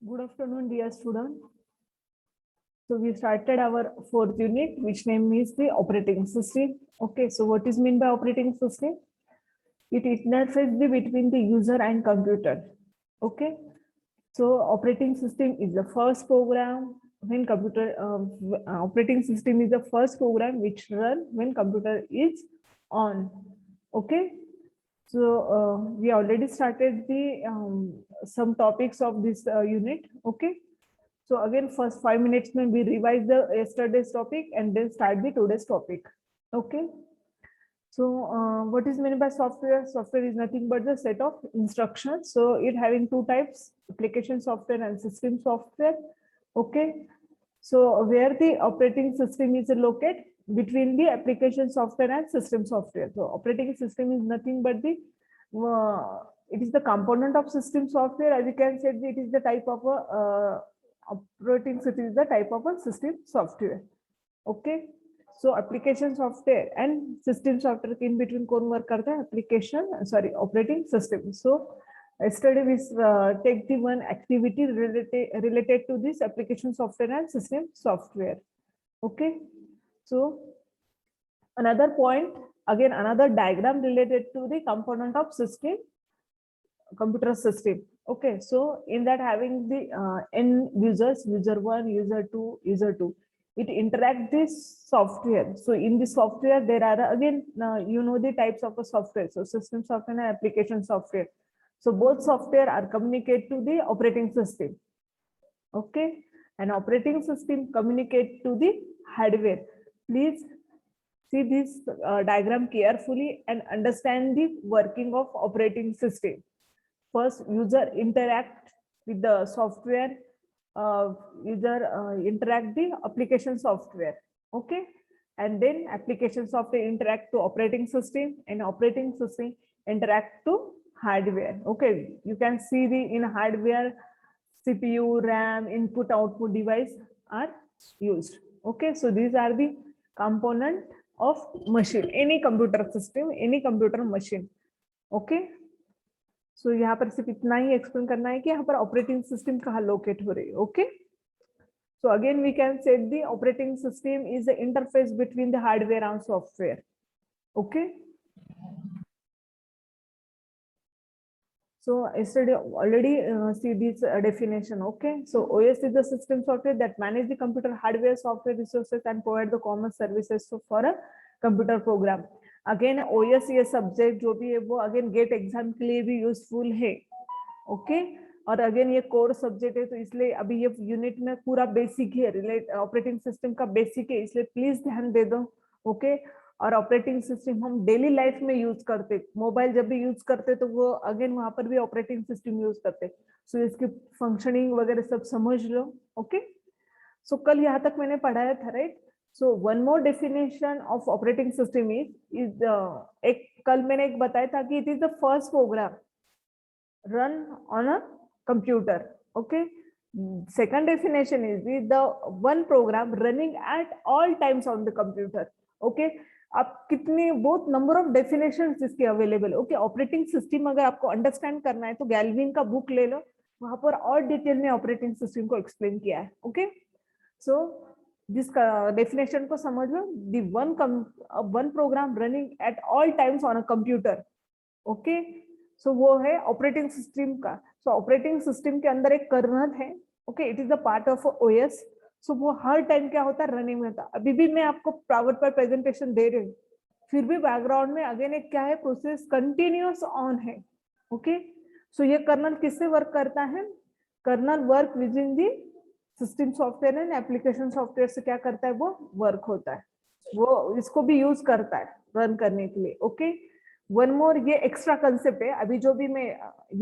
Good afternoon, dear student. So we started our fourth unit, which name is the operating system. Okay, so what is meant by operating system? It interfaces between the user and computer. Okay, so operating system is the first program when operating system is the first program which run when computer is on. Okay, so we already started the some topics of this unit. Okay, so again first 5 minutes में we revise the yesterday's topic and then start the today's topic. Okay, so what is meant by software? Software is nothing but the set of instructions. So it having two types: application software and system software. Okay, so where the operating system is located between the application software and system software. So operating system is nothing but the it is the component of system software. As you can say, it is the type of a operating system is the type of a system software. Okay, so application software and system software in between कौन work करता है? Application, sorry, operating system. So yesterday we take the one activity related to this application software and system software. Okay, so another point, again another diagram related to the component of system, computer system. Okay, so in that having the n users, user 1, user 2, user 2, it interact this software. So in the software there are again you know the types of a software, so system software and application software. So both software are communicate to the operating system. Okay, and operating system communicate to the hardware. Please see this diagram carefully and understand the working of operating system. First, user interact with the software, interact the application software. Okay, and then application software interact to operating system and operating system interact to hardware. Okay, you can see the in hardware CPU, RAM, input output device are used. Okay, so these are the component of machine, any computer system, any computer machine. Okay, so यहाँ पर सिर्फ इतना ही explain करना है कि यहाँ पर operating system कहाँ लोकेट हो रही है. Okay, so again we can say the operating system is the interface between the hardware and software. Okay, so yesterday already see this definition. Okay, so OS is the system software that manage the computer hardware, software resources and provide the common services for a computer program. Again OS ये subject जो भी है वो again get exam के लिए भी useful है. Okay, और अगेन ये कोर सब्जेक्ट है तो इसलिए अभी ये यूनिट में पूरा बेसिक है, रिलेट ऑपरेटिंग सिस्टम का बेसिक है, इसलिए प्लीज ध्यान दे दो. ओके, और ऑपरेटिंग सिस्टम हम डेली लाइफ में यूज करते, मोबाइल जब भी यूज करते तो वो अगेन वहां पर भी ऑपरेटिंग सिस्टम यूज करते. सो इसकी फंक्शनिंग वगैरह सब समझ लो. ओके, सो कल यहाँ तक मैंने पढ़ाया था, right. So one more definition of operating system is एक कल मैंने एक बताया था कि it is the first program run on a computer. Okay, second definition is the one program running at all times on the computer. Okay, आप कितने बहुत नंबर ऑफ डेफिनेशंस इसके अवेलेबल. ओके, ऑपरेटिंग सिस्टम अगर आपको understand करना है तो गैल्विन का बुक ले लो, वहां पर और डिटेल में ऑपरेटिंग सिस्टम को एक्सप्लेन किया है. ओके, सो जिसका डेफिनेशन को समझ लो, the one program running at all times on a computer. Okay, so वो है ऑपरेटिंग सिस्टम का. सो ऑपरेटिंग सिस्टम के अंदर एक कर्नल है. Okay, it is the part of OS. So वो हर टाइम क्या होता है, रनिंग में होता. अभी भी मैं आपको पावर पर प्रेजेंटेशन दे रही हूँ, फिर भी बैकग्राउंड में अगेन एक क्या है, प्रोसेस कंटिन्यूअस ऑन है. ओके, सो ये कर्नल किससे वर्क करता है? Kernel work with in the system software and application software से क्या करता है, वो वर्क होता है, वो इसको भी यूज करता है रन करने के लिए. ओके, वन मोर, ये एक्स्ट्रा कंसेप्ट है. अभी जो भी मैं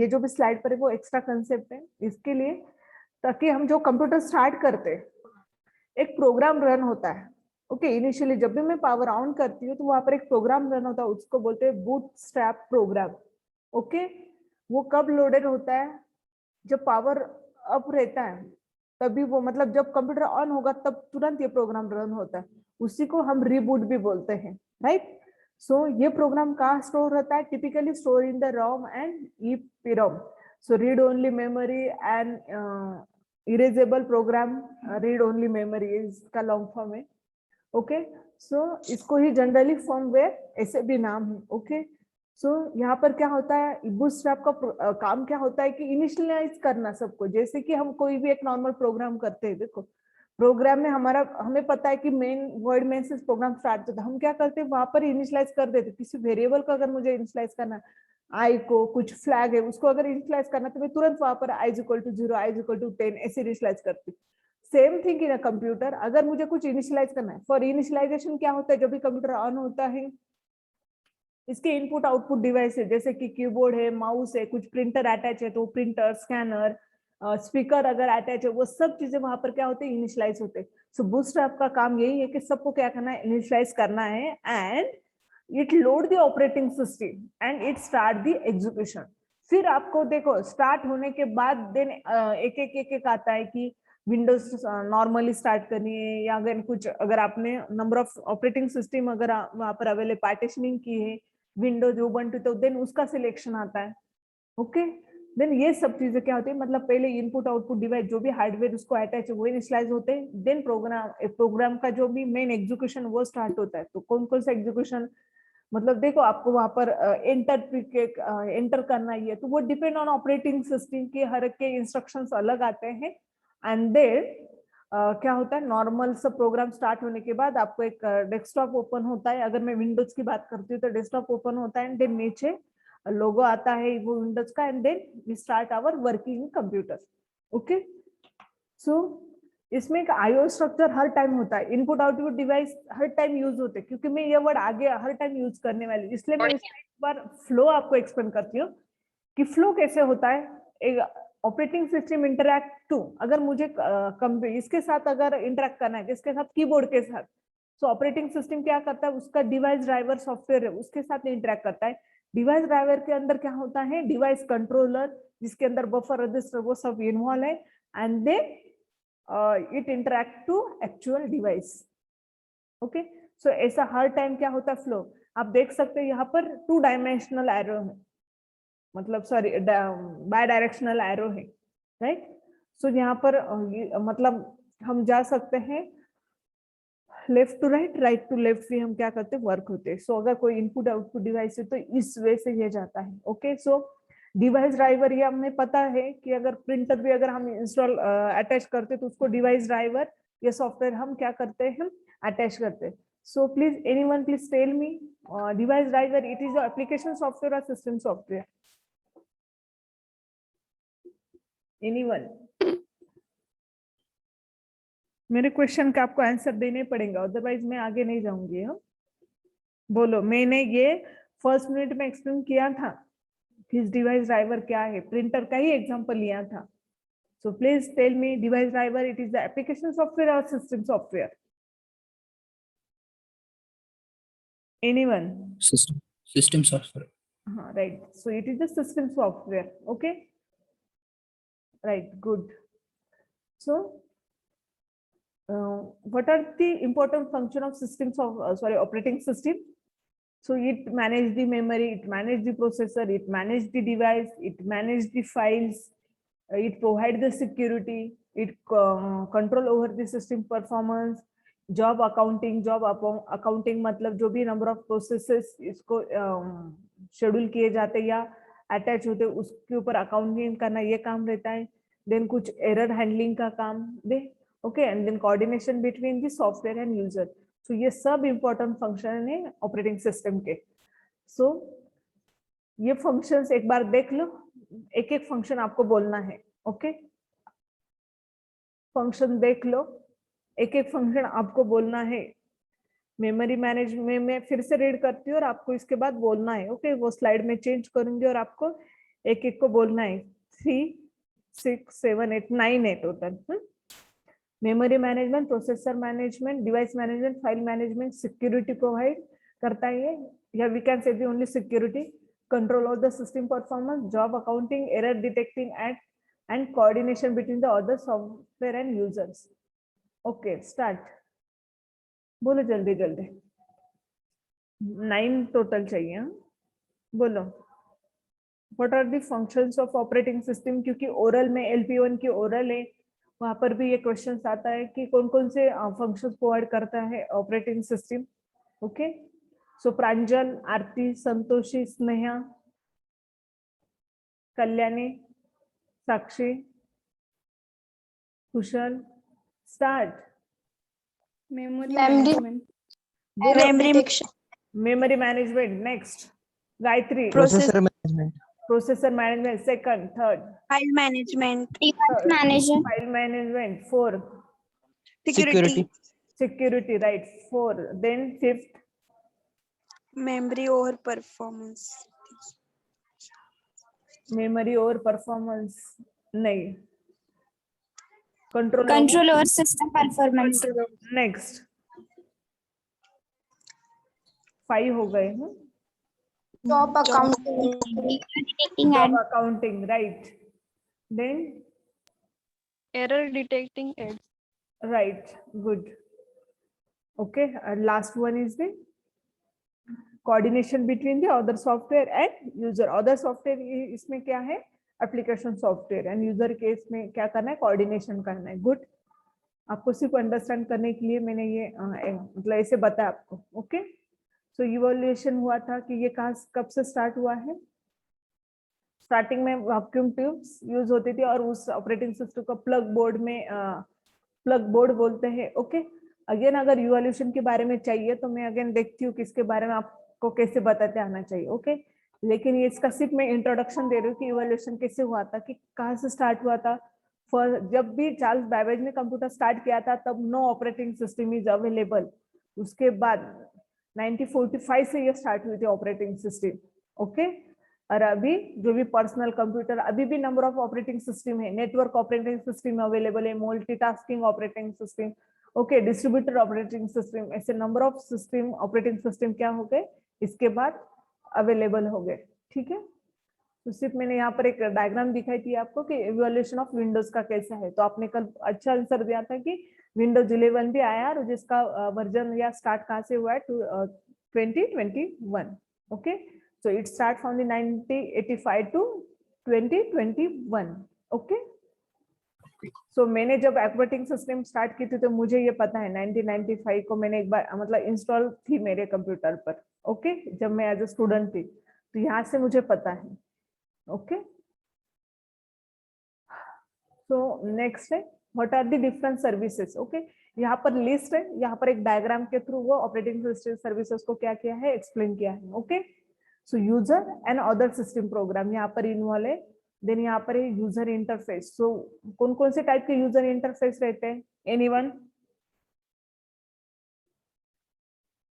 ये जो भी स्लाइड पर है वो एक्स्ट्रा कंसेप्ट है इसके लिए, ताकि हम जो कंप्यूटर स्टार्ट करते हैं एक प्रोग्राम रन होता है. ओके, इनिशियली जब भी मैं पावर ऑन करती हूँ तो वहां पर एक प्रोग्राम रन होता है, उसको बोलते हैं बूटस्ट्रैप प्रोग्राम. ओके, वो कब लोडेड होता है? जब पावर अप रहता है तभी वो, मतलब जब कंप्यूटर ऑन होगा तब तुरंत ये प्रोग्राम रन होता है. उसी को हम रिबूट भी बोलते हैं, राइट. सो ये प्रोग्राम कहाँ स्टोर होता है? Typically store in the ROM and EPROM. So read only memory and erasable program read only memory इसका लॉन्ग फॉर्म है। ओके, सो इसको ही जनरली फर्मवेयर ऐसे भी नाम है। ओके, सो यहाँ पर क्या होता है, बूटस्ट्रैप का काम क्या होता है कि इनिशियलाइज करना सबको, जैसे कि हम कोई भी एक नॉर्मल प्रोग्राम करते हैं। देखो प्रोग्राम में हमें पता है कि मेन वर्ड में से प्रोग्राम स्टार्ट होता है, हम क्या करते हैं वहां पर इनिशियलाइज कर देते। किसी वेरिएबल को अगर मुझे इनिशियलाइज करना, आई को कुछ फ्लैग है उसको अगर इनिशियलाइज करना, तो मैं तुरंत वहां पर i equal to 0, i equal to 10 ऐसे इनिशियलाइज करती हूँ। Same thing in a computer, अगर मुझे कुछ इनिशियलाइज करना है, फॉर इनिशियलाइजेशन क्या होता है, जब भी कंप्यूटर ऑन होता है इसके इनपुट आउटपुट डिवाइस है, जैसे कि कीबोर्ड है, माउस है, कुछ प्रिंटर अटैच है तो प्रिंटर, स्कैनर, स्पीकर अगर अटैच है, वो सब चीजें वहां पर क्या होते हैं, इनिशियलाइज होते हैं। सो बूटस्ट्रैप का काम यही है कि सबको क्या करना है, इनिशियलाइज करना है, and it load the operating system and it start the execution. फिर आपको देखो स्टार्ट होने के बाद देन एक आता है कि विंडोज नॉर्मली स्टार्ट करनी है, या अगर कुछ अगर आपने नंबर ऑफ ऑपरेटिंग सिस्टम अगर वहां पर अवेलेबल पार्टीशनिंग की है, विंडोज उबंटू, तो देन उसका सिलेक्शन आता है। ओके, देन ये सब चीजें क्या होती है, मतलब पहले इनपुट आउटपुट डिवाइस जो भी हार्डवेयर उसको अटैच है वो इनिशियलाइज होते हैं, देन प्रोग्राम का जो भी मेन एग्जीक्यूशन वो स्टार्ट होता है। तो कौन कौन सा एग्जीक्यूशन, मतलब देखो आपको वहां पर एंटर करना ही है, तो वो डिपेंड ऑन ऑपरेटिंग सिस्टम के, हर एक के इंस्ट्रक्शंस अलग आते हैं। एंड देन क्या होता है, नॉर्मल सब प्रोग्राम स्टार्ट होने के बाद आपको एक डेस्कटॉप ओपन होता है, अगर मैं विंडोज की बात करती हूँ तो डेस्कटॉप ओपन होता है, एंड देन नीचे लोगो आता है वो विंडोज का, and then we start our working computer. Okay, so इसमें एक आईओ स्ट्रक्चर हर टाइम होता है, इनपुट आउटपुट डिवाइस हर टाइम यूज होते हैं, क्योंकि मैं ये वर्ड आगे हर टाइम यूज करने वाली, इसलिए मैं इसका एक बार फ्लो आपको एक्सप्लेन करती हूँ कि फ्लो कैसे होता है। एक ऑपरेटिंग सिस्टम इंटरैक्ट टू, अगर मुझे इसके साथ अगर इंटरैक्ट करना है, जिसके साथ कीबोर्ड के साथ, तो ऑपरेटिंग सिस्टम क्या करता है, उसका डिवाइस ड्राइवर सॉफ्टवेयर है उसके साथ इंटरैक्ट करता है। डिवाइस ड्राइवर के अंदर क्या होता है, डिवाइस कंट्रोलर, जिसके अंदर बफर रजिस्टर वो सब इन्वॉल्व है, and then it interact to actual device. Okay, so ऐसा हर टाइम क्या होता है फ्लो। आप देख सकते हैं यहाँ पर 2 डायमेंशनल एरो है, मतलब सॉरी बाय डायरेक्शनल एरो है, राइट। सो यहाँ पर मतलब हम जा सकते हैं left to right, right to left भी हम क्या करते हैं, वर्क होते हैं। सो अगर कोई इनपुट आउटपुट डिवाइस है तो इस वे से ये जाता है। ओके, सो डिवाइस ड्राइवर ये हमें पता है कि अगर प्रिंटर भी अगर हम इंस्टॉल अटैच करते तो उसको डिवाइस ड्राइवर ये सॉफ्टवेयर हम क्या करते हैं, हम अटैच करते हैं। So please anyone please tell me, device driver it is application software और सिस्टम सॉफ्टवेयर, एनीवन? मेरे क्वेश्चन का आपको आंसर देने पड़ेगा, अदरवाइज मैं आगे नहीं जाऊंगी। हम बोलो, मैंने ये फर्स्ट मिनट में एक्सप्लेन किया था कि डिवाइस ड्राइवर क्या है, प्रिंटर का ही एग्जांपल लिया था। So please tell me, device driver it is the application software और system software, anyone? System software. हाँ, right, so it is the system software. Okay, right, good. So what are the important function of systems of operating system? So it manage the memory, it manage the processor, it manage the device, it manage the files, it provide the security, it control over the system performance, job accounting मतलब जो भी number of processes इसको schedule किए जाते या attach होते उसके ऊपर अकाउंटिंग करना ये काम रहता है। देन कुछ एरर हैंडलिंग का काम दे, okay, and then coordination between the software and user. तो ये सब इंपॉर्टेंट फंक्शन है ऑपरेटिंग सिस्टम के। सो ये फंक्शंस एक बार देख लो, एक एक फंक्शन आपको बोलना है। ओके, फंक्शन देख लो, एक एक फंक्शन आपको बोलना है। मेमोरी मैनेजमेंट में मैं फिर से रीड करती हूँ और आपको इसके बाद बोलना है। ओके, वो स्लाइड में चेंज करूंगी और आपको एक एक को बोलना है। 3, 6, 7, 8, 9 है total. Memory management, processor management, device management, file management, security provide करता है, या we can say the only security, control of the system performance, job accounting, error detecting and coordination between the other software and users. Okay, start, बोलो जल्दी जल्दी, 9 total चाहिए। बोलो, what are the functions of operating system, क्योंकि oral में LP1 की oral है, वहां पर भी ये क्वेश्चन आता है कि कौन कौन से फंक्शंस प्रोवाइड करता है operating system. Okay, so Pranjal, Aarti, Santoshi, Sneha, Kalyani, Sakshi, Kushal, start. Memory Memory- management. Memory detection. Memory management, next. Gayatri, Process- management. Processor management, second, third, File management. Device management. File management, four, Security. Security, right, four, then fifth, Memory over performance. Memory और performance नहीं, control Control over system performance. Next, 5 हो गए हैं। Job accounting. Detecting job and accounting, right, then Error detecting errors. right, good, okay, and last one is the coordination between the other software and user। other software इसमें क्या है, application software, and user के इसमें क्या करना है, coordination करना है। good, आपको सिर्फ अंडरस्टैंड करने के लिए मैंने ये मतलब ऐसे बताया आपको। ओके, सो इवोल्यूशन हुआ था कि ये कहाँ कब से स्टार्ट हुआ है। स्टार्टिंग में वैक्यूम ट्यूब्स यूज होती थी और उस ऑपरेटिंग सिस्टम को प्लग बोर्ड में प्लग बोर्ड बोलते हैं। ओके, अगेन अगर इवोल्यूशन के बारे में चाहिए तो मैं अगेन देखती हूँ किसके बारे में आपको कैसे बताते आना चाहिए। ओके, लेकिन ये इसका सिर्फ मैं इंट्रोडक्शन दे रही हूँ कि इवोल्यूशन कैसे हुआ था, कि कहाँ से स्टार्ट हुआ था। जब भी चार्ल्स बैबेज ने कंप्यूटर स्टार्ट किया था तब no operating system is available. उसके बाद 1945 से ये स्टार्ट हुई थी ऑपरेटिंग सिस्टम। ओके, और अभी जो भी पर्सनल कंप्यूटर, अभी भी नंबर ऑफ ऑपरेटिंग सिस्टम है। नेटवर्क ऑपरेटिंग सिस्टम अवेलेबल है, multitasking operating system, okay, distributor operating system, ऐसे number of system operating system क्या हो गए इसके बाद अवेलेबल हो गए। ठीक है, तो सिर्फ मैंने यहाँ पर एक डायग्राम दिखाई थी आपको कि इवोल्यूशन ऑफ विंडोज का कैसा है। तो आपने कल अच्छा आंसर दिया था कि विंडोज 11 भी आया और जिसका वर्जन या स्टार्ट कहाँ से हुआ है 2021। Okay, so it start from the 1985 to 2021। Okay, so मैंने जब ऑपरेटिंग सिस्टम स्टार्ट की थी तो मुझे ये पता है 1995 को मैंने एक बार मतलब इंस्टॉल थी मेरे कंप्यूटर पर। ओके, जब मैं एज ए स्टूडेंट थी तो यहाँ से मुझे पता है। ओके, सो नेक्स्ट है what are the different services. Okay, यहाँ पर लिस्ट है, यहाँ पर एक डायग्राम के थ्रू वो ऑपरेटिंग सिस्टम सर्विसेज को क्या किया है, एक्सप्लेन किया है। Okay, so user and other system program यहाँ पर इन्वॉल्व है। देन यहाँ पर है यूजर इंटरफेस। सो कौन कौन से टाइप के यूजर इंटरफेस रहते हैं, anyone?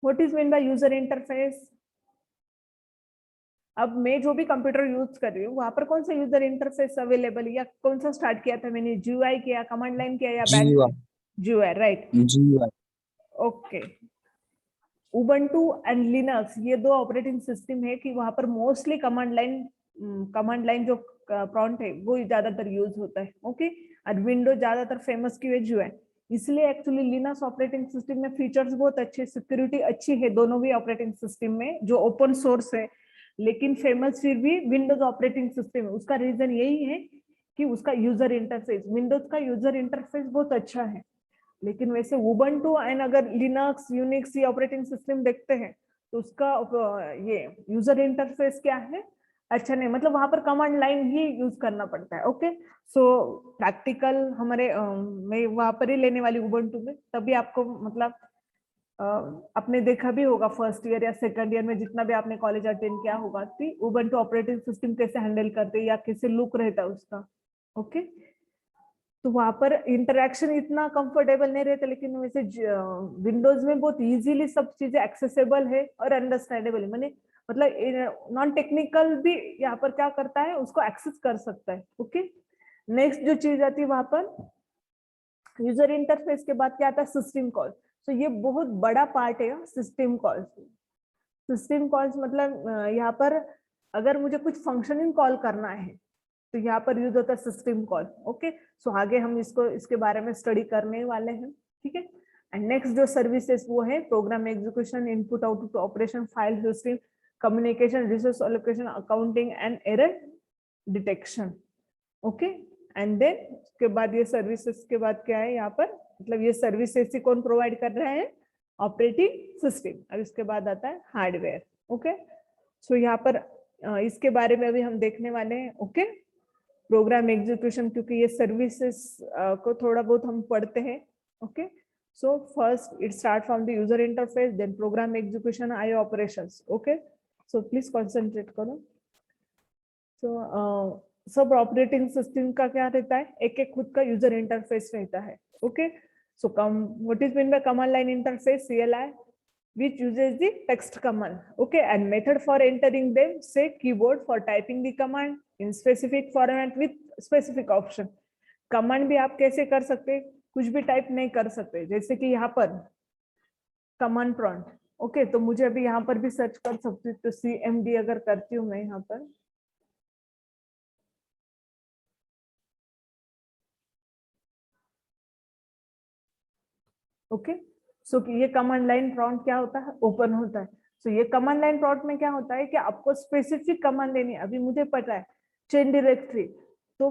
What is mean by user interface? अब मैं जो भी कंप्यूटर यूज कर रही हूँ वहां पर कौन सा यूजर इंटरफेस अवेलेबल है, या कौन सा स्टार्ट किया था मैंने, जीयूआई किया, कमांड लाइन किया, या back GUI. GUI, right. GUI. Okay, Ubuntu and Linux ये दो ऑपरेटिंग सिस्टम है कि वहां पर मोस्टली कमांड लाइन जो प्रॉम्प्ट है वो ज्यादातर यूज होता है। ओके, और विंडो ज्यादातर फेमस की है जीयूआई, इसलिए एक्चुअली लिनक्स ऑपरेटिंग सिस्टम में फीचर्स बहुत अच्छे, सिक्योरिटी अच्छी है दोनों भी ऑपरेटिंग सिस्टम में, जो ओपन सोर्स है, लेकिन फेमस फिर भी विंडोज ऑपरेटिंग सिस्टम है। उसका रीजन यही है कि उसका यूजर इंटरफेस, विंडोज का यूजर इंटरफेस बहुत अच्छा है। लेकिन वैसे उबंटू एंड अगर लिनक्स यूनिक्स ये ऑपरेटिंग सिस्टम देखते हैं तो उसका ये यूजर इंटरफेस क्या है, अच्छा नहीं, मतलब वहां पर कमांड लाइन ही यूज करना पड़ता है। ओके, सो प्रैक्टिकल हमारे मैं वहां पर ही लेने वाली उबंटू में, तभी आपको मतलब आपने देखा भी होगा फर्स्ट ईयर या सेकंड ईयर में जितना भी आपने कॉलेज अटेंड किया होगा कि उबंटू ऑपरेटिंग सिस्टम कैसे हैंडल करते हैं या कैसे लुक रहता है उसका। ओके, तो वहां पर इंटरेक्शन इतना कंफर्टेबल नहीं रहता, लेकिन वैसे विंडोज में बहुत इजीली सब चीजें एक्सेसिबल है और अंडरस्टैंडेबल है, मैंने मतलब नॉन टेक्निकल भी यहाँ पर क्या करता है उसको एक्सेस कर सकता है। ओके, नेक्स्ट जो चीज आती है वहां पर यूजर इंटरफेस के बाद क्या आता है, सिस्टम कॉल। तो ये बहुत बड़ा पार्ट है सिस्टम कॉल्स। सिस्टम कॉल्स मतलब यहाँ पर अगर मुझे कुछ फंक्शनिंग कॉल करना है तो यहाँ पर यूज होता है सिस्टम कॉल। ओके, सो आगे हम इसके बारे में स्टडी करने वाले हैं। ठीक है, एंड नेक्स्ट जो सर्विसेज वो है program execution, input output operation, file system, communication, resource allocation, accounting and error detection. Okay, and then उसके बाद ये सर्विसेज के बाद क्या है यहाँ पर, मतलब ये सर्विसेज ही कौन प्रोवाइड कर रहा है, ऑपरेटिंग सिस्टम। अब इसके बाद आता है हार्डवेयर। ओके, सो यहाँ पर इसके बारे में अभी हम देखने वाले हैं। ओके, प्रोग्राम एग्जीक्यूशन, क्योंकि ये सर्विसेज को थोड़ा बहुत हम पढ़ते हैं। Okay, so first it start from the user interface, then program execution, IO operations. Okay, so please concentrate करो। सो सब ऑपरेटिंग सिस्टम का क्या रहता है, एक एक खुद का यूजर इंटरफेस रहता है। Okay, so what is mean bye command line interface, CLI, which uses the text command. Okay, and method for entering them, say keyboard for typing the command in specific format with specific option. Command भी आप कैसे कर सकते, कुछ भी type नहीं कर सकते, जैसे कि यहाँ पर कमांड प्रॉम्प्ट। ओके, तो मुझे अभी यहाँ पर भी सर्च कर सकती हूँ, तो CMD अगर करती हूँ मैं यहाँ पर, ओके, सो ये कमांड लाइन प्रॉम्प्ट क्या होता है, ओपन होता है। सो ये कमांड लाइन प्रॉम्प्ट में क्या होता है कि आपको स्पेसिफिक कमांड देनी है। अभी मुझे पता है चेन डायरेक्टरी, तो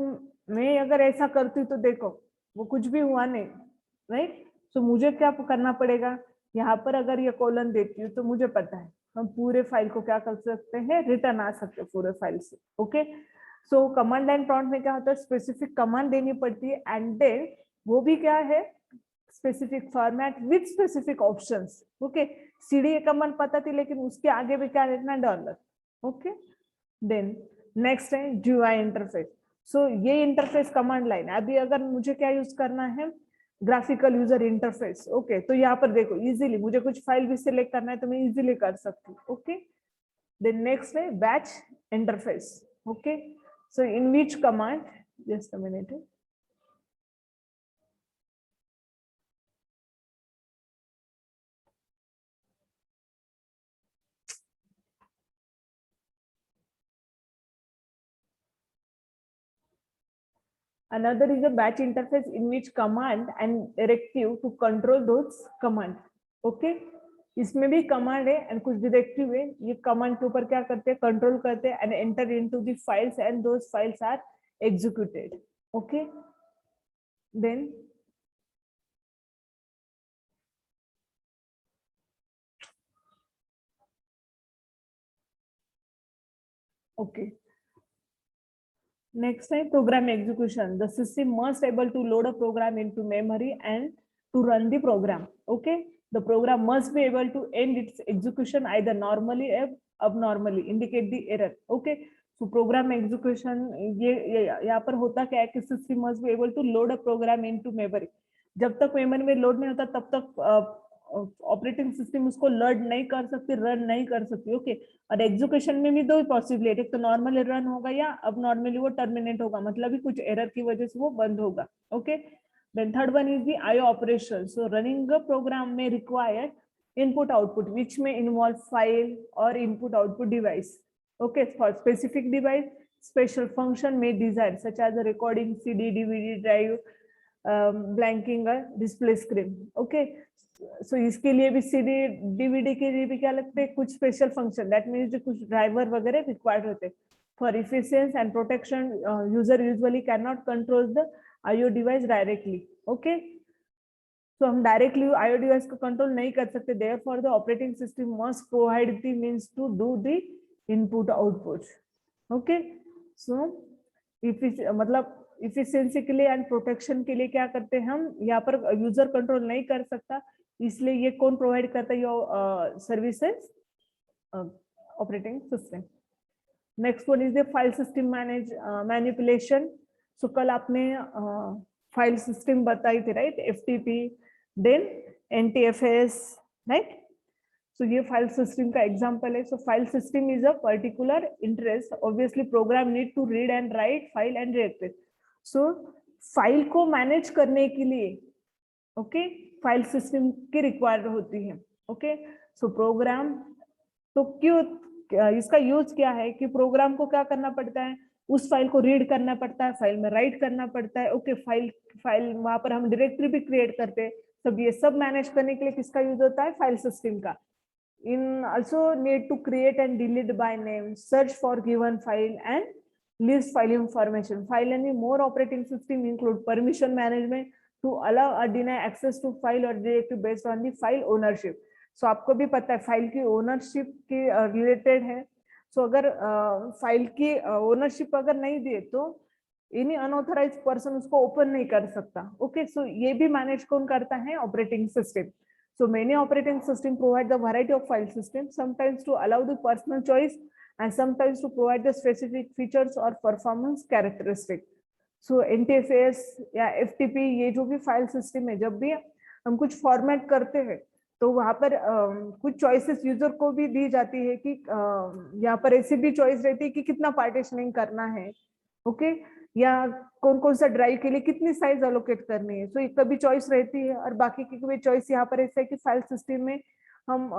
मैं अगर ऐसा करती हूँ तो देखो वो कुछ भी हुआ नहीं, राइट। सो मुझे क्या करना पड़ेगा, यहाँ पर अगर ये कॉलन देती हूँ तो मुझे पता है हम पूरे फाइल को क्या कर सकते हैं, रिटर्न आ सकते हैं पूरे फाइल से। ओके, सो कमांड लाइन प्रॉम्प्ट में क्या होता है, स्पेसिफिक कमांड देनी पड़ती है, एंड देन वो भी क्या है, specific format with specific options. Okay, CD command पता थी, लेकिन उसके आगे भी क्या लिखना, डॉलर। ओके, देन नेक्स्ट है GUI इंटरफेस। सो ये इंटरफेस कमांड लाइन है। अभी अगर मुझे क्या यूज करना है, ग्राफिकल यूजर इंटरफेस। ओके, तो यहाँ पर देखो इजीली मुझे कुछ फाइल भी सिलेक्ट करना है तो मैं इजीली कर सकती हूँ। ओके, देन नेक्स्ट है batch interface. Okay, so in which command, just a minute, another is a batch interface in which command and directive to control those command. Okay, इसमें भी कमांड है एंड कुछ directive है, ये command के ऊपर क्या करते हैं, कंट्रोल करते हैं and enter into the files and those files are executed. Okay, then okay, next time program execution, the system must able to load a program into memory and to run the program. Okay, the program must be able to end its execution either normally or abnormally, indicate the error. Okay, so program execution ये यहाँ पर होता क्या है कि system must be able to load a program into memory. जब तक memory में लोड नहीं होता तब तक ऑपरेटिंग सिस्टम उसको लोड नहीं कर सकती, रन नहीं कर सकती। ओके, और एग्जीक्यूशन में भी दो पॉसिबिलिटी, एक तो नॉर्मली रन होगा या अब नॉर्मली वो टर्मिनेट होगा, मतलब भी कुछ एरर की वजह से वो बंद होगा। Okay, then third one is the IO operation. So running a program में रिक्वायर्ड इनपुट आउटपुट विच में इन्वॉल्व फाइल और input output device. Okay, for specific device special function में desire such as recording CD, DVD drive, blanking display screen. Okay, so इसके लिए भी CD DVD के लिए भी क्या लगते हैं, कुछ स्पेशल फंक्शन, दैट मीन्स जो कुछ ड्राइवर वगैरह रिक्वायर्ड होते हैं for efficiency and protection. User usually can not control the IO device directly. Okay, तो हम डायरेक्टली IO डिवाइस को कंट्रोल नहीं कर सकते, therefore the operating system must provide the means to do the input output. Okay, so मतलब efficiency के लिए and protection के लिए क्या करते हैं हम, यहाँ पर यूजर कंट्रोल नहीं कर सकता, इसलिए ये कौन प्रोवाइड करता है, ये services operating system. Next one is the file system manipulation. So कल आपने फाइल सिस्टम बताई थी, right, FTP, then NTFS, right. So ये फाइल सिस्टम का एग्जांपल है। So file system is a particular interest, obviously program need to read and write file and directory. So file को manage करने के लिए okay file system की required होती है। ओके, सो प्रोग्राम तो क्यों, इसका यूज क्या है कि प्रोग्राम को क्या करना पड़ता है, उस फाइल को रीड करना पड़ता है, फाइल में राइट करना पड़ता है। ओके, फाइल वहां पर हम डायरेक्टरी भी क्रिएट करते हैं, सब ये सब मैनेज करने के लिए किसका यूज होता है, फाइल सिस्टम का। इन also need to create and delete by name, search for given file and list file information. File and more operating system include permission management to allow or deny access to file or directory based on the file ownership. So आपको भी पता है file की ownership के related है. सो अगर file की ownership अगर नहीं दिए तो एनी अनऑथराइज्ड पर्सन उसको ओपन नहीं कर सकता. ओके, सो ये भी मैनेज कौन करता है? Operating system. So many operating system provide the variety of file systems, sometimes to allow the personal choice and sometimes to provide the specific features or performance characteristic. So NTFS या FTP ये जो भी file system है, जब भी हम कुछ format करते हैं तो वहां पर कुछ चॉइसेस यूजर को भी दी जाती है कि यहाँ पर ऐसी भी चॉइस रहती है कि कितना पार्टीशनिंग करना है. ओके, या कौन कौन सा ड्राइव के लिए कितनी साइज अलोकेट करनी है. सो कभी चॉइस रहती है और बाकी की कोई चॉइस यहाँ पर ऐसा है कि फाइल सिस्टम में हम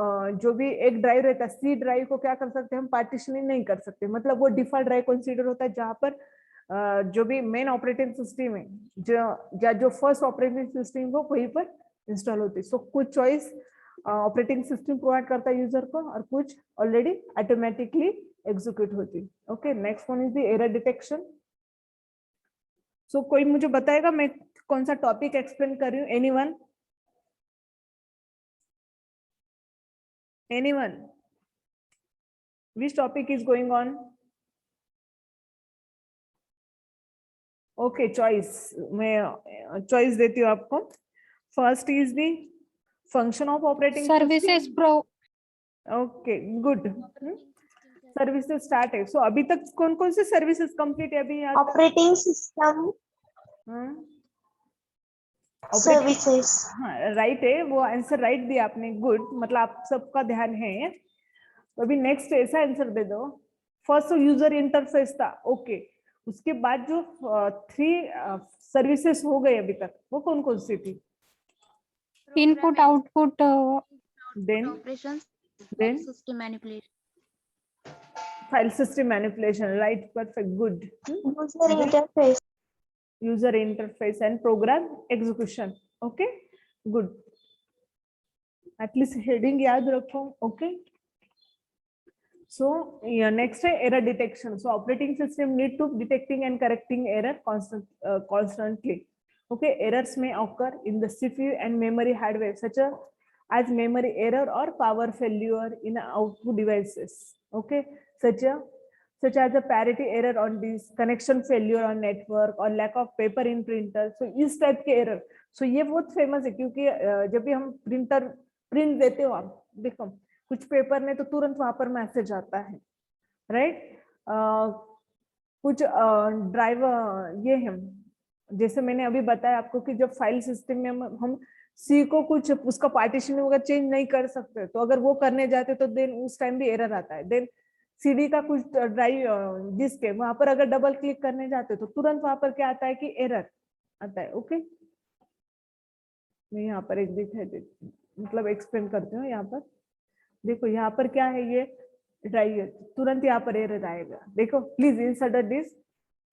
जो भी एक ड्राइव रहता है सी ड्राइव को क्या कर सकते हैं, हम पार्टीशनिंग नहीं कर सकते. मतलब वो डिफॉल्ट ड्राइव कंसीडर होता है जहाँ पर जो भी मेन ऑपरेटिंग सिस्टम है जो फर्स्ट ऑपरेटिंग सिस्टम वो वहीं पर इंस्टॉल होती है. सो कुछ चॉइस ऑपरेटिंग सिस्टम प्रोवाइड करता है यूजर को और कुछ ऑलरेडी ऑटोमेटिकली एग्जीक्यूट होती है. Okay, next one is the error detection. So कोई मुझे बताएगा मैं कौन सा टॉपिक एक्सप्लेन कर रही हूँ? Anyone? Anyone? Which topic is going on? Okay, choice. मैं चॉइस देती हूँ आपको. First is the function of operating services pro. Okay, good. Services start है. सो अभी तक कौन कौन से सर्विसेज कंप्लीट है अभी? Operating system services. हाँ, राइट है, वो आंसर राइट दिया आपने. गुड, मतलब आप सबका ध्यान है. तो अभी नेक्स्ट ऐसा आंसर दे दो. फर्स्ट यूजर इंटरफेस था. ओके, उसके बाद जो 3 सर्विसेज हो गए अभी तक, वो कौन कौन सी थी? Input output. Then System manipulation. file system manipulation. Right, perfect, good. User interface. User interface and program execution. Okay, good. At least heading याद रखो. Okay, so yeah, next है error detection. So operating system need to detecting and correcting error constantly. Okay, errors may occur in the CPU and memory hardware such as memory error or power failure in output devices. Okay, such as a parity error on disk, connection failure on network or lack of paper in printer. So इस type के error. So ये बहुत famous है क्योंकि जब भी हम print देते हो आप देखो कुछ पेपर में तो तुरंत वहां पर मैसेज आता है. राइट, कुछ ड्राइव ये है जैसे मैंने अभी बताया आपको कि जब फाइल सिस्टम में हम सी को कुछ उसका पार्टीशन वगैरह चेंज नहीं कर सकते, तो अगर वो करने जाते तो देन उस टाइम भी एरर आता है. देन सीडी का कुछ ड्राइव डिस्क है वहां पर अगर डबल क्लिक करने जाते तो तुरंत वहां पर क्या आता है कि एरर आता है. ओके, मैं यहाँ पर एक दिखाई देती मतलब एक्सप्लेन करती हूँ. यहाँ पर देखो, यहाँ पर क्या है, ये ड्राइव तुरंत यहाँ पर एरर आएगा. देखो, प्लीज इंसर्ट दिस.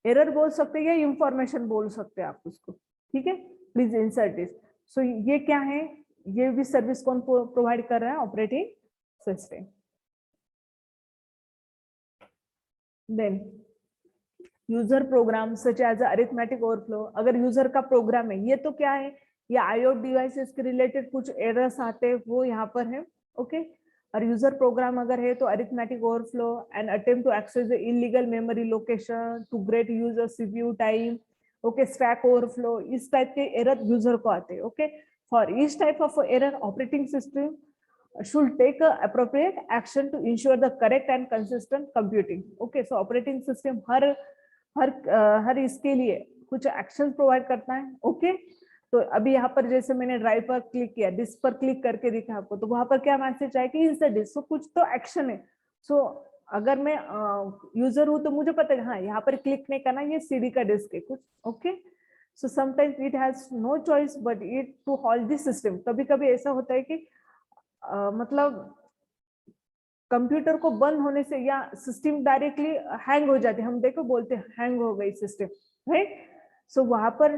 एरर बोल सकते हैं या इंफॉर्मेशन बोल सकते हैं आप उसको. ठीक है, प्लीज इंसर्ट दिस. सो ये क्या है, ये भी सर्विस कौन प्रोवाइड कर रहा है? Operating system. Then user program such as arithmetic overflow. अगर यूजर का प्रोग्राम है, ये तो क्या है, ये आईओ डिवाइसेस के रिलेटेड कुछ एरर्स आते हैं वो यहाँ पर है. ओके, और यूजर प्रोग्राम अगर है तो arithmetic overflow and attempt to access the illegal memory location to great user CPU time. Okay, stack overflow, इस टाइप के एरर यूजर को आते हैं. Okay, for each type of error operating system should take a appropriate action to ensure the correct and consistent computing. Okay, so operating system हर इसके लिए कुछ action provide करता है. ओके, तो अभी यहाँ पर जैसे मैंने ड्राइव पर क्लिक किया, डिस्क पर क्लिक करके दिखा आपको, तो वहां पर क्या मैसेज आया कि इंसर्ट डिस्क. सो कुछ तो एक्शन है. सो अगर मैं यूजर हूँ तो मुझे पता है हाँ यहाँ पर क्लिक नहीं करना, ये सीडी का डिस्क है कुछ. Okay, so sometimes it has no choice but it to hold this system. कभी कभी ऐसा होता है कि मतलब कंप्यूटर को बंद होने से या सिस्टम डायरेक्टली हैंग हो जाती है. हम देखो बोलते हैं हैंग हो गई सिस्टम, राइट. सो वहां पर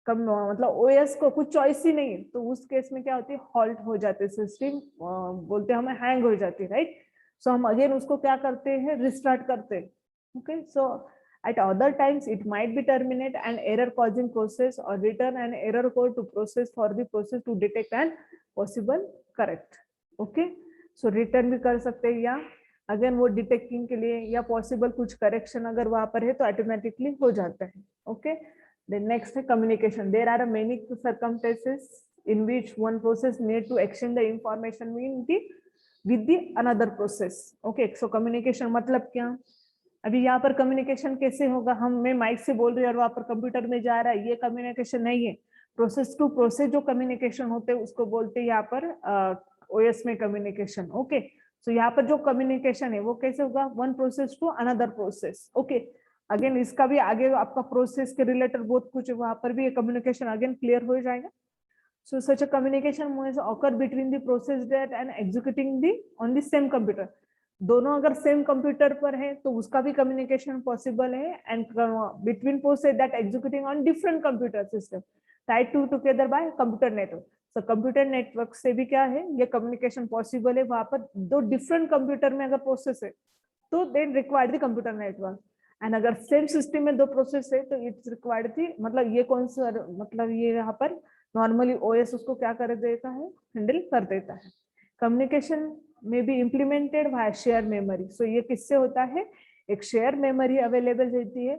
मतलब ओएस को कुछ चॉइस ही नहीं है, तो उस केस में क्या होती है, हॉल्ट हो जाते सिस्टम, बोलते हैं हमें हैंग हो जाती है, राइट. सो हम अगेन उसको क्या करते हैं, रिस्टार्ट करते हैं. Okay, so at other times it might be terminate an error causing process or return an error code to process for the process to detect an possible correct. Okay, so return भी कर सकते हैं या again वो detecting के लिए या possible कुछ करेक्शन अगर वहां पर है तो ऑटोमेटिकली हो जाता है. ओके, देन नेक्स्ट है communication. There are many circumstances in which one process need to exchange the information with the another process. Okay, so communication मतलब क्या? अभी यहाँ पर कम्युनिकेशन कैसे होगा? हम मैं माइक से बोल रही हूँ और वहां पर कंप्यूटर में जा रहा है, ये कम्युनिकेशन नहीं है. प्रोसेस टू प्रोसेस जो कम्युनिकेशन होते हैं उसको बोलते हैं यहाँ पर ओएस में कम्युनिकेशन. ओके, सो यहाँ पर जो कम्युनिकेशन है वो कैसे होगा? One process to another process. Okay, again इसका भी आगे आपका प्रोसेस के रिलेटेड बहुत कुछ है, वहां पर भी ये कम्युनिकेशन अगेन क्लियर हो जाएगा. So such a communication must occur between the process that and executing the on the same computer. दोनों अगर सेम कंप्यूटर पर है तो उसका भी कम्युनिकेशन पॉसिबल है. And between process that executing on different computer system tied to together by computer network. So computer network से भी क्या है, ये कम्युनिकेशन पॉसिबल है. वहां पर दो डिफरेंट कंप्यूटर में अगर प्रोसेस है तो then required the computer network. And अगर सेम सिस्टम में दो प्रोसेस है तो इट्स रिक्वायर्ड थी, मतलब ये कौन सा, मतलब ये यहाँ पर नॉर्मली ओएस उसको क्या कर देता है, हैंडल कर देता है. कम्युनिकेशन में be implemented via share memory. So ये किससे होता है? एक शेयर मेमोरी अवेलेबल रहती है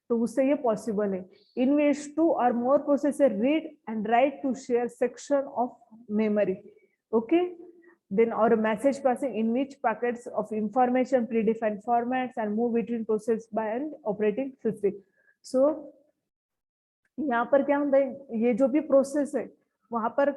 तो उससे ये पॉसिबल है. इन विच टू और more processor read and write to share section of memory. Okay, then or a message passing in which packets of information predefined formats and move between process by an operating system. So यहाँ पर क्या होता है, ये जो भी process है वहां पर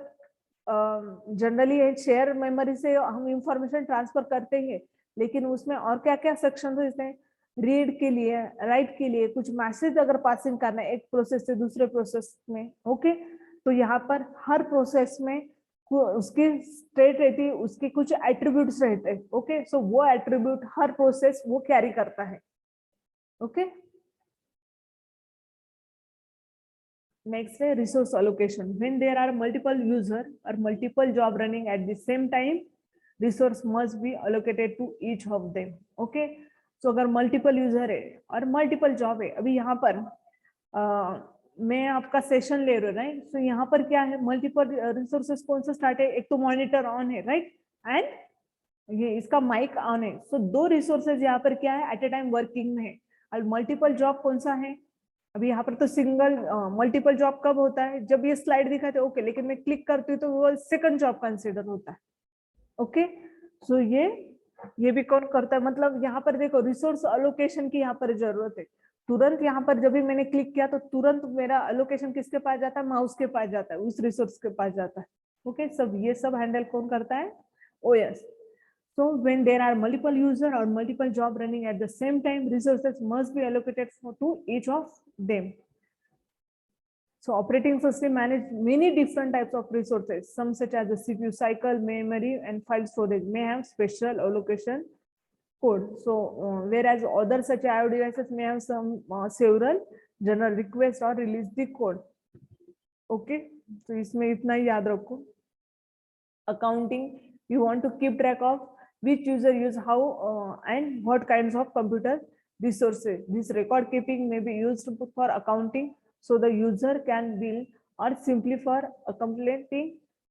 जनरली शेयर मेमोरी से हम इंफॉर्मेशन ट्रांसफर करते हैं, लेकिन उसमें और क्या क्या सेक्शन रहते हैं? रीड के लिए, राइट के लिए, कुछ मैसेज अगर पासिंग करना है एक प्रोसेस से दूसरे प्रोसेस में. ओके, तो यहाँ पर हर प्रोसेस में उसकी स्टेट रहती है, उसके कुछ एट्रीब्यूट्स रहते हैं. ओके, सो वो एट्रीब्यूट हर प्रोसेस वो कैरी करता है. ओके, next है resource allocation. When there are multiple user or multiple job running at the same time, resource must be allocated to each of them. Okay, so अगर multiple user है और multiple job है, अभी यहाँ पर मैं आपका सेशन ले रहा हूँ, राइट? सो यहाँ पर क्या है, मल्टीपल रिसोर्सेस कौन सा स्टार्ट है? एक तो मॉनिटर ऑन है, राइट, एंड ये इसका माइक ऑन है. सो दो रिसोर्सेज यहाँ पर क्या है, एट ए टाइम वर्किंग में है. और मल्टीपल जॉब कौन सा है? अभी यहाँ पर तो सिंगल. मल्टीपल जॉब कब होता है? जब ये स्लाइड दिखाते हैं, ओके, लेकिन मैं क्लिक करती हूँ तो वो सेकंड जॉब कंसिडर होता है. ओके, सो ये भी कौन करता है? मतलब यहाँ पर देखो रिसोर्स अलोकेशन की यहाँ पर जरूरत है. तुरंत यहाँ पर जब भी मैंने क्लिक किया तो तुरंत मेरा अलोकेशन किसके पास जाता है? माउस के पास जाता है, उस रिसोर्स के पास जाता है. ओके, सब ये सब हैंडल कौन करता है? OS. So when there are multiple user or multiple job running at the same time, resources must be allocated to each of them. So operating system manage many different types of resources. Some such as the CPU cycle, memory, and file storage may have special allocation code. So whereas other such IO devices may have some several general request or release the code. Okay, so इसमें इतना ही याद रखो. Accounting, you want to keep track of which user use how and what kinds of computer resources. This record keeping may be used for accounting, so the user can build or simply for accumulating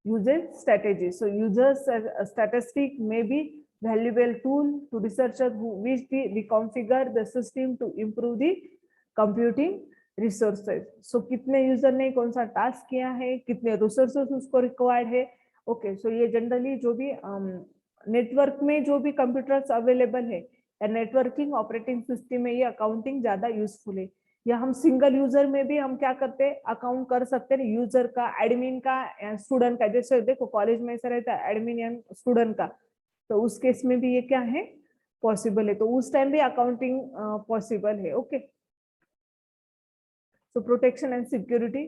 usage strategies. So users statistic may be valuable tool to researchers who wish to reconfigure the system to improve the computing resources. So कितने user ने कौन सा task किया है, कितने resources उसको required है. Okay, so ये जनरली जो भी नेटवर्क में जो भी कंप्यूटर्स अवेलेबल है या नेटवर्किंग ऑपरेटिंग सिस्टम में ये अकाउंटिंग ज्यादा यूजफुल है. या हम सिंगल यूजर में भी हम क्या करते हैं, अकाउंट कर सकते हैं यूजर का, एडमिन का, स्टूडेंट का. जैसे देखो कॉलेज में ऐसा रहता है एडमिन या स्टूडेंट का, तो उस केस में भी ये क्या है, पॉसिबल है. तो उस टाइम भी अकाउंटिंग पॉसिबल है. Okay, so protection and security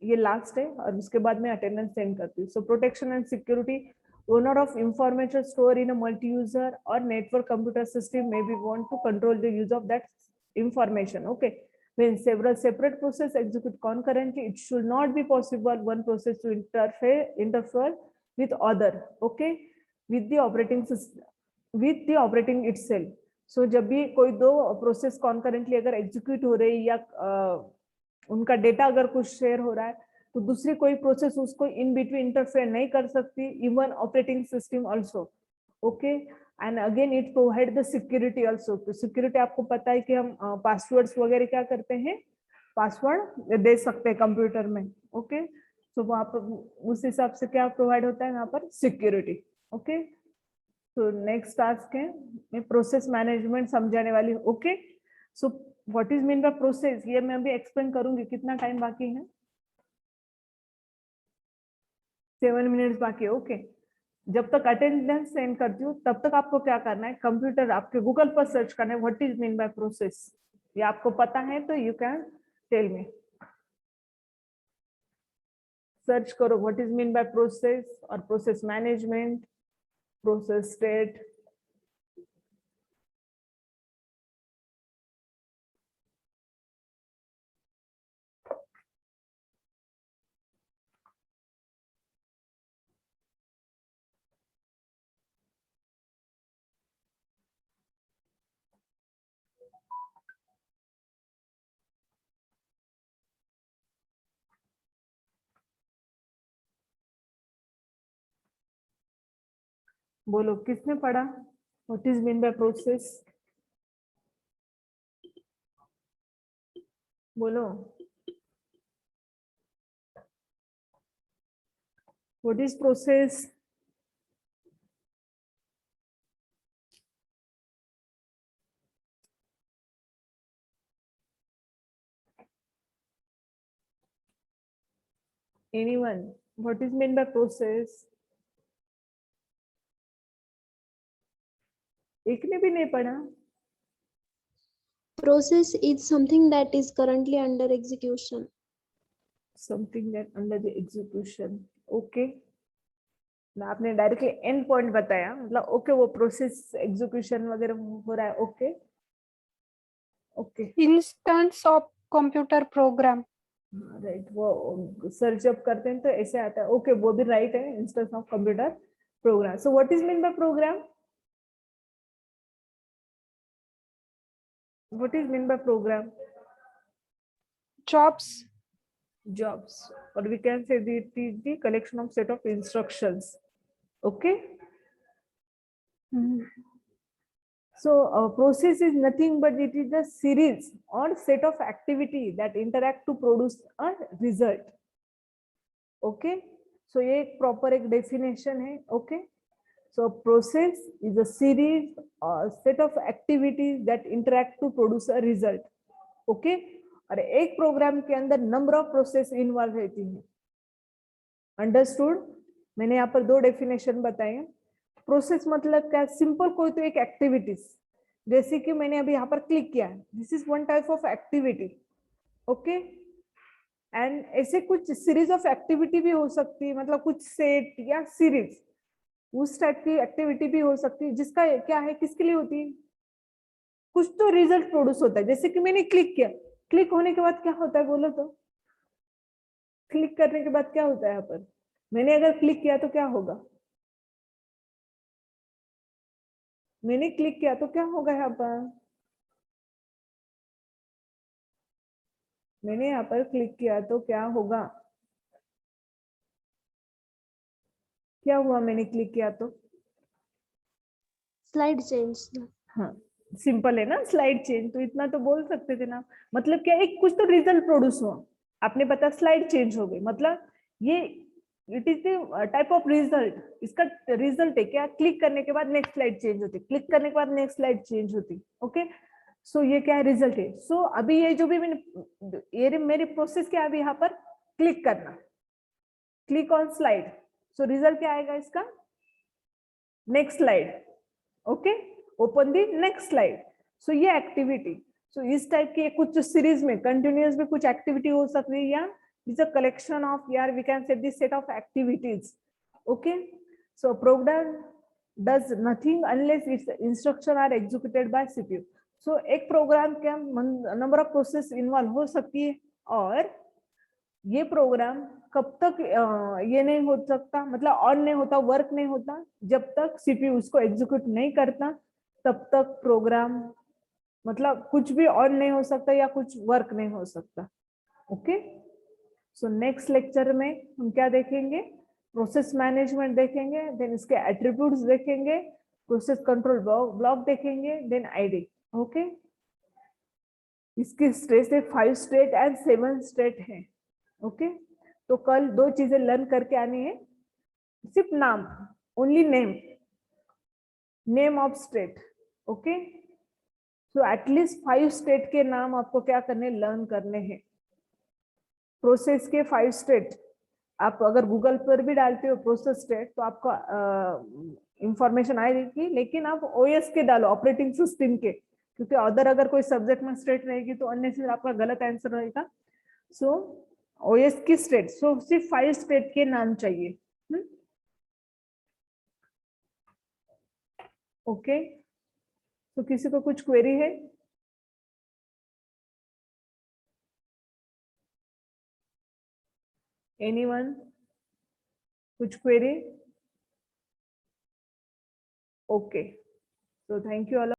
ये लास्ट है और उसके बाद में अटेंडेंस सेंड करती हूँ. So protection and security, owner of information stored in a multi-user or network computer system maybe want to control the use of that information. Okay, when several separate processes execute concurrently, it should not be possible one process to interfere with other. Okay, with the operating system, with the operating itself. सो जब भी कोई दो process concurrently अगर execute हो रही या उनका data अगर कुछ शेयर हो रहा है तो दूसरी कोई प्रोसेस उसको इन बिटवीन इंटरफेयर नहीं कर सकती, even operating system also. Okay, and again it provide the security also. तो सिक्योरिटी आपको पता है कि हम पासवर्ड्स वगैरह क्या करते हैं, पासवर्ड दे सकते हैं कंप्यूटर में। ओके, तो वहां पर उस हिसाब से क्या प्रोवाइड होता है यहाँ पर, सिक्योरिटी। ओके, तो नेक्स्ट टास्क है मैं प्रोसेस मैनेजमेंट समझाने वाली हूँ। Okay, so what is mean by process, ये मैं अभी एक्सप्लेन करूंगी। कितना टाइम बाकी है, 7 मिनट्स बाकी है। ओके, जब तक अटेंडेंस सेंड करती हूँ तब तक आपको क्या करना है, कंप्यूटर आपके गूगल पर सर्च करना है what is mean by process. ये आपको पता है तो you can tell me, search करो what is mean by process और प्रोसेस मैनेजमेंट, प्रोसेस स्टेट। बोलो किसने पढ़ा what is mean by process, बोलो what is process. Anyone, what is mean by process, एक ने भी नहीं पढ़ा। Process is something that is currently under execution. Something that under the execution. Okay, ना आपने डायरेक्टली एंड पॉइंट बताया, मतलब ओके वो प्रोसेस एग्जीक्यूशन वगैरह हो रहा है। Okay okay Instance of computer program. Right, वो सर्च अप करते हैं तो ऐसे आता है। ओके, वो भी राइट है, instance of computer program. So what is mean by program, what is mean by program, Jobs. jobs, or we can say it is the collection of set of instructions. Okay, so process is nothing but it is a series or set of activity that interact to produce a result. Okay, so ये एक proper एक definition है। Okay, so process is a series or set of activities that interact to produce a result. Okay, और एक program के अंदर number of process involve रहती है। अंडरस्टूड, मैंने यहाँ पर दो डेफिनेशन बताए। प्रोसेस मतलब क्या, सिंपल कोई तो एक एक्टिविटीज, जैसे कि मैंने अभी यहाँ पर क्लिक किया, this is one type of activity. Okay, and ऐसे कुछ सीरीज ऑफ एक्टिविटी भी हो सकती है, मतलब कुछ सेट या सीरीज उस टाइप की एक्टिविटी भी हो सकती है, जिसका क्या है, किसके लिए होती है, कुछ तो रिजल्ट प्रोड्यूस होता है। जैसे कि मैंने क्लिक किया, क्लिक होने के बाद क्या होता है बोलो तो, क्लिक करने के बाद क्या होता है यहाँ पर, मैंने अगर क्लिक किया तो क्या होगा, मैंने क्लिक किया तो क्या होगा यहाँ पर, मैंने यहाँ पर क्लिक किया तो क्या होगा, क्या हुआ मैंने क्लिक किया तो, Slide change. हाँ सिंपल है ना, स्लाइड चेंज, तो इतना तो बोल सकते थे ना। मतलब क्या, एक कुछ तो रिजल्ट प्रोड्यूस हुआ, आपने पता स्लाइड चेंज हो गई, मतलब ये it is the type of result. इसका रिजल्ट है क्या, क्लिक करने के बाद नेक्स्ट स्लाइड चेंज होती, क्लिक करने के बाद नेक्स्ट स्लाइड चेंज होती। ओके, सो ये क्या है, रिजल्ट है। सो अभी ये जो भी मैंने, ये मेरी प्रोसेस क्या है अभी यहाँ पर, क्लिक करना, click on slide, so result क्या आएगा इसका, next slide. Okay, open the next slide. So ये एक्टिविटी, सो इस टाइप की कुछ सीरीज में कंटिन्यूअस में कुछ एक्टिविटी हो सकती है, या इज अ कलेक्शन ऑफ, यार we can say this set of activities. Okay, so program does nothing unless its instruction are executed by CPU. So एक प्रोग्राम के नंबर ऑफ प्रोसेस इन्वॉल्व हो सकती है, और ये प्रोग्राम कब तक ये नहीं हो सकता, मतलब ऑन नहीं होता, वर्क नहीं होता, जब तक सीपीयू उसको एग्जीक्यूट नहीं करता, तब तक प्रोग्राम मतलब कुछ भी ऑन नहीं हो सकता या कुछ वर्क नहीं हो सकता। ओके, सो नेक्स्ट लेक्चर में हम क्या देखेंगे, प्रोसेस मैनेजमेंट देखेंगे, देन इसके एट्रीब्यूट्स देखेंगे, प्रोसेस कंट्रोल ब्लॉक देखेंगे, देन आईडी। ओके, इसकी स्टेट 5 स्टेट एंड 7 स्टेट है। ओके, तो कल 2 चीजें लर्न करके आनी है, सिर्फ नाम, only name of state. Okay, so at least 5 state के नाम आपको क्या करने, लर्न करने हैं। प्रोसेस के 5 स्टेट आप अगर गूगल पर भी डालते हो प्रोसेस स्टेट तो आपको इंफॉर्मेशन आएगी, लेकिन आप ओएस के डालो, ऑपरेटिंग सिस्टम के, क्योंकि अदर अगर कोई सब्जेक्ट में स्टेट रहेगी तो अन्य से आपका गलत आंसर रहेगा। सो ओएस की स्टेट, सो सिर्फ 5 स्टेट के नाम चाहिए। ओके, तो किसी को कुछ क्वेरी है? एनीवन, कुछ query? Okay, so thank you all.